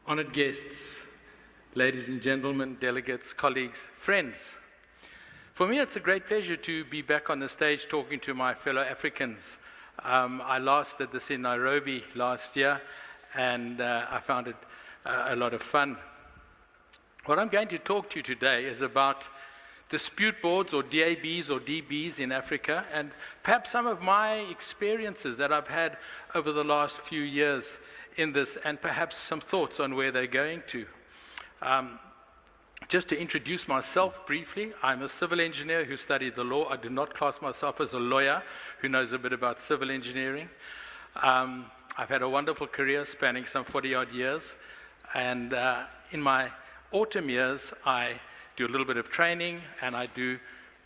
Honored guests, ladies and gentlemen, delegates, colleagues, friends. For me, it's a great pleasure to be back on the stage talking to my fellow Africans. I last did this in Nairobi last year, and I found it a lot of fun. What I'm going to talk to you today is about dispute boards, or DABs or DBs in Africa, and perhaps some of my experiences that I've had over the last few years in this, and perhaps some thoughts on where they're going to. Just to introduce myself briefly, I'm a civil engineer who studied the law. I do not class myself as a lawyer who knows a bit about civil engineering. I've had a wonderful career spanning some 40-odd years, and in my autumn years, I do a little bit of training, and I do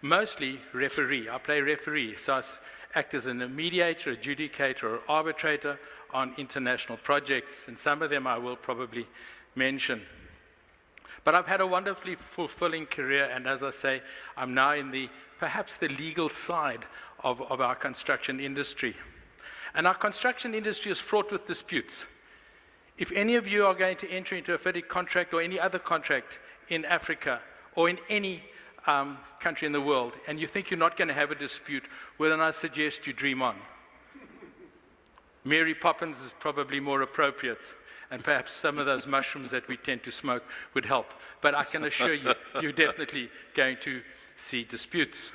mostly referee. I play referee, so I act as a mediator, adjudicator, or arbitrator on international projects, and some of them I will probably mention. But I've had a wonderfully fulfilling career, and as I say, I'm now in perhaps the legal side of our construction industry. And our construction industry is fraught with disputes. If any of you are going to enter into a FIDIC contract or any other contract in Africa or in any country in the world, and you think you're not going to have a dispute, well, then I suggest you dream on. Mary Poppins is probably more appropriate, and perhaps some of those mushrooms that we tend to smoke would help. But I can assure you, you're definitely going to see disputes.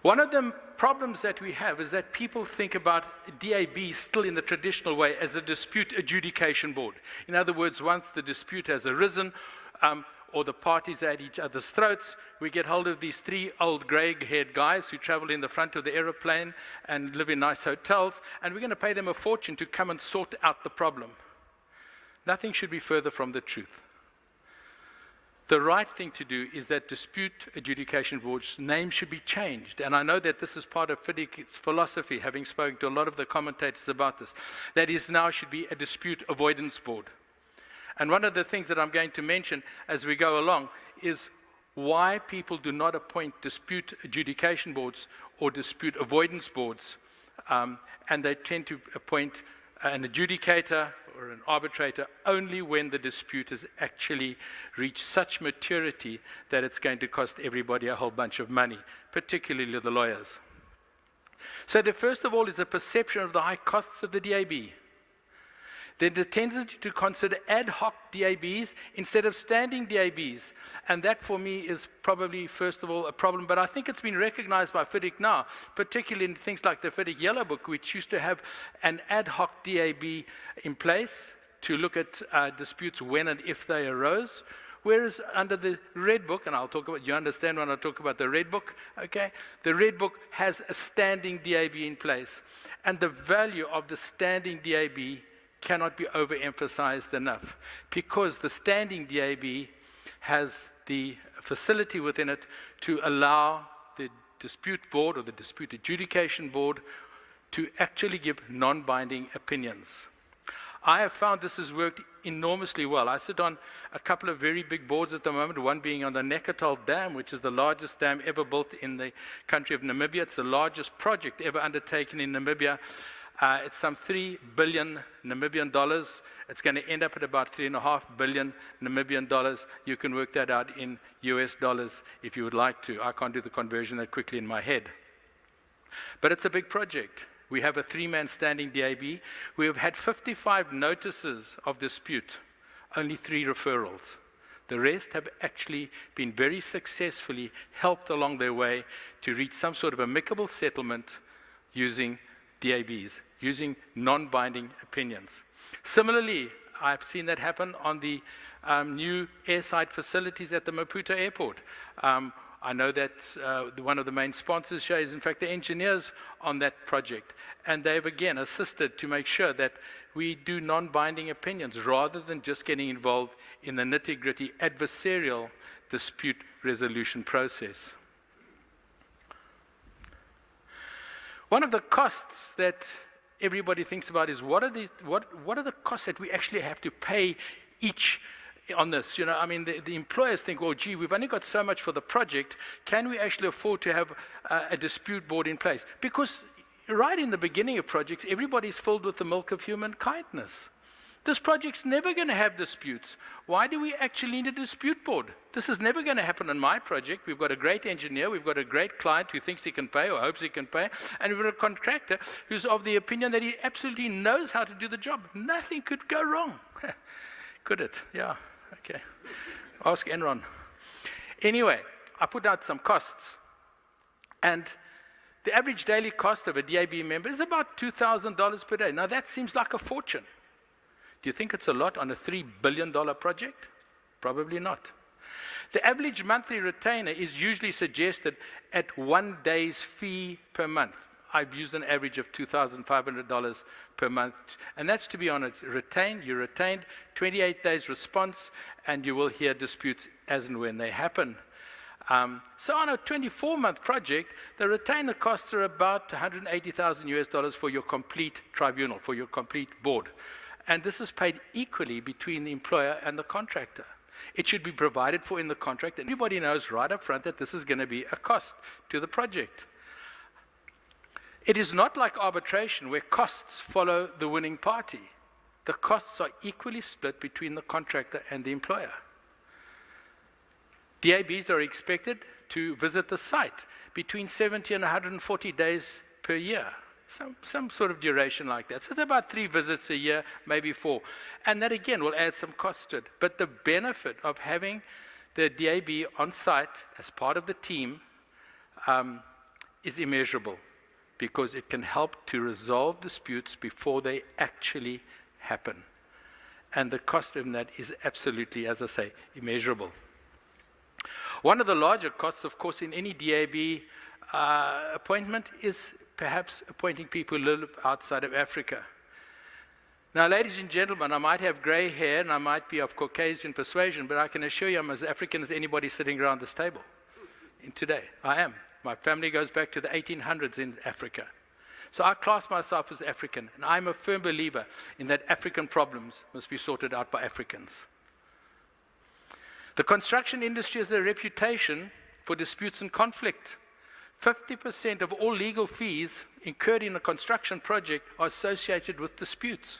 One of the problems that we have is that people think about DAB still in the traditional way as a dispute adjudication board. In other words, once the dispute has arisen, or the parties are at each other's throats, we get hold of these three old grey-haired guys who travel in the front of the aeroplane and live in nice hotels, and we're going to pay them a fortune to come and sort out the problem. Nothing should be further from the truth. The right thing to do is that dispute adjudication board's name should be changed, and I know that this is part of FIDIC's philosophy, having spoken to a lot of the commentators about this, that is now should be a dispute avoidance board. And one of the things that I'm going to mention as we go along is why people do not appoint dispute adjudication boards or dispute avoidance boards, and they tend to appoint an adjudicator or an arbitrator only when the dispute has actually reached such maturity that it's going to cost everybody a whole bunch of money, particularly the lawyers. So the first of all is a perception of the high costs of the DAB. Then the tendency to consider ad hoc DABs instead of standing DABs. And that for me is probably, first of all, a problem. But I think it's been recognized by FIDIC now, particularly in things like the FIDIC Yellow Book, which used to have an ad hoc DAB in place to look at disputes when and if they arose. Whereas under the Red Book, and I'll talk about, you understand when I talk about the Red Book, okay? The Red Book has a standing DAB in place. And the value of the standing DAB cannot be overemphasized enough, because the standing DAB has the facility within it to allow the dispute board or the dispute adjudication board to actually give non-binding opinions. I have found this has worked enormously well. I sit on a couple of very big boards at the moment, one being on the Nekatol Dam, which is the largest dam ever built in the country of Namibia. It's the largest project ever undertaken in Namibia. It's some 3 billion Namibian dollars. It's going to end up at about 3.5 billion Namibian dollars. You can work that out in US dollars if you would like to. I can't do the conversion that quickly in my head. But it's a big project. We have a 3-man standing DAB. We have had 55 notices of dispute, only 3 referrals. The rest have actually been very successfully helped along their way to reach some sort of amicable settlement using DABs, using non-binding opinions. Similarly, I've seen that happen on the new airside facilities at the Maputo airport. I know that one of the main sponsors here is, in fact, the engineers on that project. And they've, again, assisted to make sure that we do non-binding opinions rather than just getting involved in the nitty-gritty adversarial dispute resolution process. One of the costs that everybody thinks about is what are the costs that we actually have to pay each on this? You know, I mean, the employers think, well, gee, we've only got so much for the project. Can we actually afford to have a dispute board in place? Because right in the beginning of projects, everybody's filled with the milk of human kindness. This project's never going to have disputes. Why do we actually need a dispute board? This is never going to happen on my project. We've got a great engineer, we've got a great client who thinks he can pay or hopes he can pay, and we've got a contractor who's of the opinion that he absolutely knows how to do the job. Nothing could go wrong. Could it? Yeah, okay. Ask Enron. Anyway, I put out some costs, and the average daily cost of a DAB member is about $2,000 per day. Now that seems like a fortune. Do you think it's a lot on a $3 billion project? Probably not. The average monthly retainer is usually suggested at 1 day's fee per month. I've used an average of $2,500 per month. And that's, to be honest, you retained 28 days response, and you will hear disputes as and when they happen. So on a 24-month project, the retainer costs are about $180,000 for your complete tribunal, for your complete board. And this is paid equally between the employer and the contractor. It should be provided for in the contract, and everybody knows right up front that this is going to be a cost to the project. It is not like arbitration where costs follow the winning party. The costs are equally split between the contractor and the employer. DABs are expected to visit the site between 70 and 140 days per year. Some sort of duration like that. So it's about 3 visits a year, maybe 4. And that, again, will add some cost to it. But the benefit of having the DAB on site as part of the team is immeasurable, because it can help to resolve disputes before they actually happen. And the cost of that is absolutely, as I say, immeasurable. One of the larger costs, of course, in any DAB appointment is perhaps appointing people who live outside of Africa. Now, ladies and gentlemen, I might have gray hair and I might be of Caucasian persuasion, but I can assure you I'm as African as anybody sitting around this table today. I am. My family goes back to the 1800s in Africa. So I class myself as African, and I'm a firm believer in that African problems must be sorted out by Africans. The construction industry has a reputation for disputes and conflict. 50% of all legal fees incurred in a construction project are associated with disputes.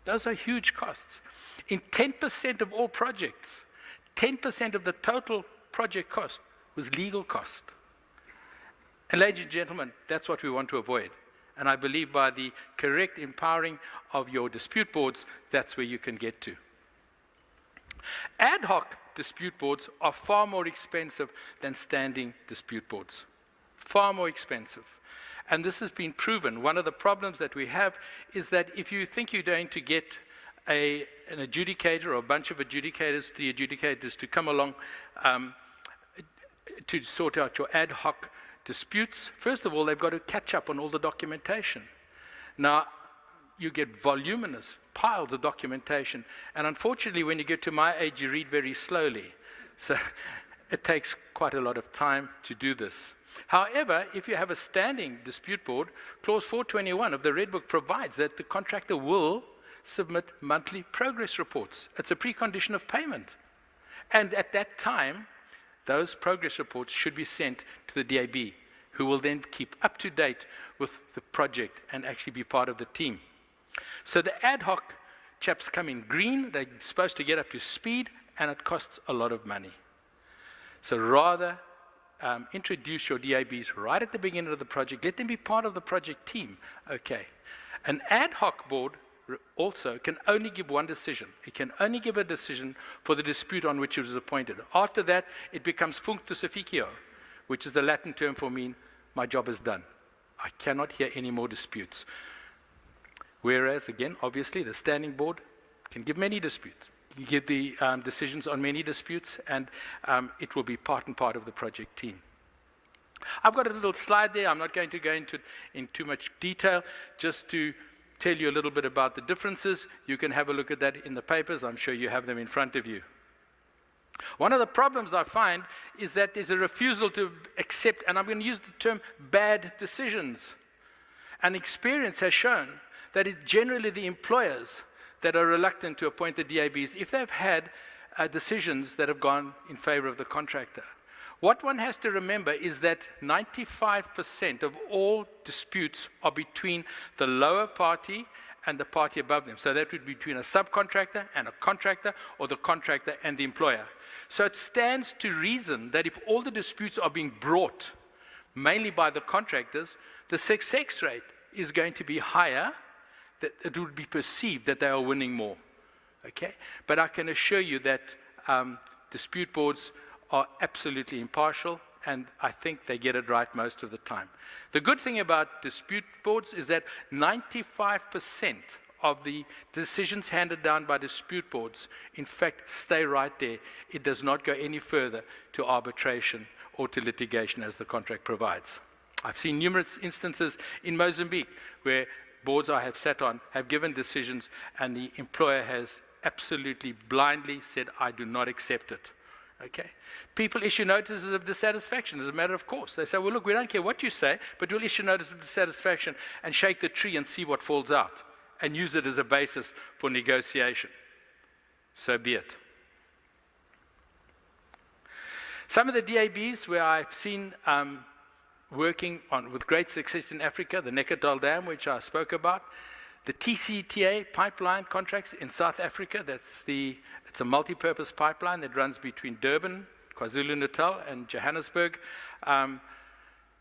Those are huge costs. In 10% of all projects, 10% of the total project cost was legal cost. And ladies and gentlemen, that's what we want to avoid. And I believe by the correct empowering of your dispute boards, that's where you can get to. Ad hoc dispute boards are far more expensive than standing dispute boards. Far more expensive. And this has been proven. One of the problems that we have is that if you think you're going to get an adjudicator or a bunch of adjudicators, the adjudicators to come along to sort out your ad hoc disputes, first of all, they've got to catch up on all the documentation. Now, you get voluminous piles of documentation. And unfortunately, when you get to my age, you read very slowly. So it takes quite a lot of time to do this. However, if you have a standing dispute board, Clause 421 of the Red Book provides that the contractor will submit monthly progress reports. It's a precondition of payment. And at that time, those progress reports should be sent to the DAB, who will then keep up to date with the project and actually be part of the team. So the ad hoc chaps come in green, they're supposed to get up to speed, and it costs a lot of money. So rather, introduce your DABs right at the beginning of the project. Let them be part of the project team. Okay. An ad hoc board also can only give one decision. It can only give a decision for the dispute on which it was appointed. After that, it becomes functus officio, which is the Latin term for mean, my job is done. I cannot hear any more disputes. Whereas, again, obviously, the standing board can give many disputes. You give the decisions on many disputes, and it will be part and part of the project team. I've got a little slide there. I'm not going to go into it in too much detail, just to tell you a little bit about the differences. You can have a look at that in the papers. I'm sure you have them in front of you. One of the problems I find is that there's a refusal to accept, and I'm going to use the term bad decisions. And experience has shown that it's generally the employers that are reluctant to appoint the DABs if they've had decisions that have gone in favor of the contractor. What one has to remember is that 95% of all disputes are between the lower party and the party above them. So that would be between a subcontractor and a contractor, or the contractor and the employer. So it stands to reason that if all the disputes are being brought mainly by the contractors, the success rate is going to be higher, that it would be perceived that they are winning more. Okay? But I can assure you that dispute boards are absolutely impartial, and I think they get it right most of the time. The good thing about dispute boards is that 95% of the decisions handed down by dispute boards, in fact, stay right there. It does not go any further to arbitration or to litigation as the contract provides. I've seen numerous instances in Mozambique where boards I have sat on have given decisions and the employer has absolutely blindly said, I do not accept it. Okay. People issue notices of dissatisfaction as a matter of course. They say, well, look, we don't care what you say, but we'll issue notice of dissatisfaction and shake the tree and see what falls out and use it as a basis for negotiation. So be it. Some of the DABs where I've seen working on with great success in Africa, the Nekadal Dam, which I spoke about, the TCTA pipeline contracts in South Africa, it's a multi-purpose pipeline that runs between Durban, KwaZulu-Natal, and Johannesburg. The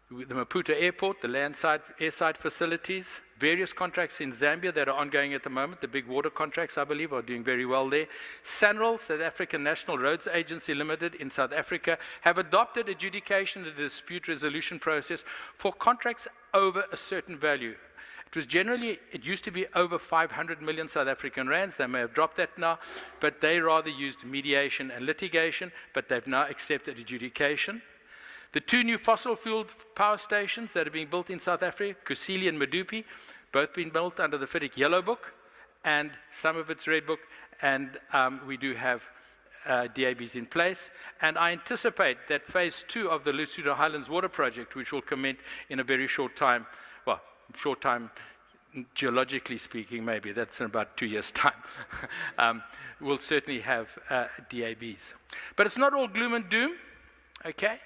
Maputo Airport, the landside, airside facilities, various contracts in Zambia that are ongoing at the moment. The big water contracts, I believe, are doing very well there. SANRAL, South African National Roads Agency Limited in South Africa, have adopted adjudication and dispute resolution process for contracts over a certain value. It used to be over 500 million South African rands. They may have dropped that now, but they rather used mediation and litigation, but they've now accepted adjudication. The two new fossil fuel power stations that are being built in South Africa, Kusile and Medupi, both being built under the FIDIC Yellow Book, and some of its Red Book, and we do have DABs in place. And I anticipate that phase 2 of the Lesotho Highlands Water Project, which will commence in a very short time, short time, geologically speaking, maybe that's in about 2 years' time, we'll certainly have DABs. But it's not all gloom and doom, okay?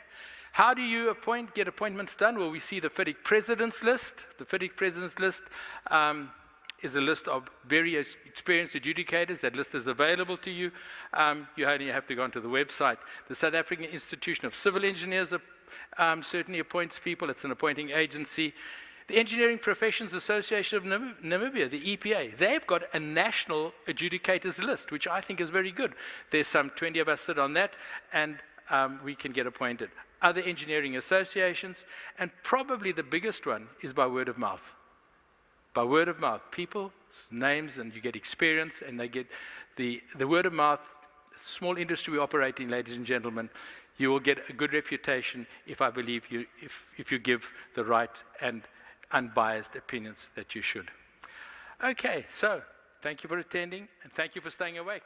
How do you get appointments done? Well, we see the FIDIC President's List. The FIDIC President's List is a list of various experienced adjudicators. That list is available to you. You only have to go onto the website. The South African Institution of Civil Engineers certainly appoints people. It's an appointing agency. The Engineering Professions Association of Namibia, the EPA, they've got a national adjudicators list, which I think is very good. There's some 20 of us sit on that, and we can get appointed. Other engineering associations, and probably the biggest one is by word of mouth. By word of mouth, people's names, and you get experience, and they get the word of mouth. Small industry we operate in, ladies and gentlemen. You will get a good reputation if I believe you, if you give the right and unbiased opinions that you should. Okay, so thank you for attending, and thank you for staying awake.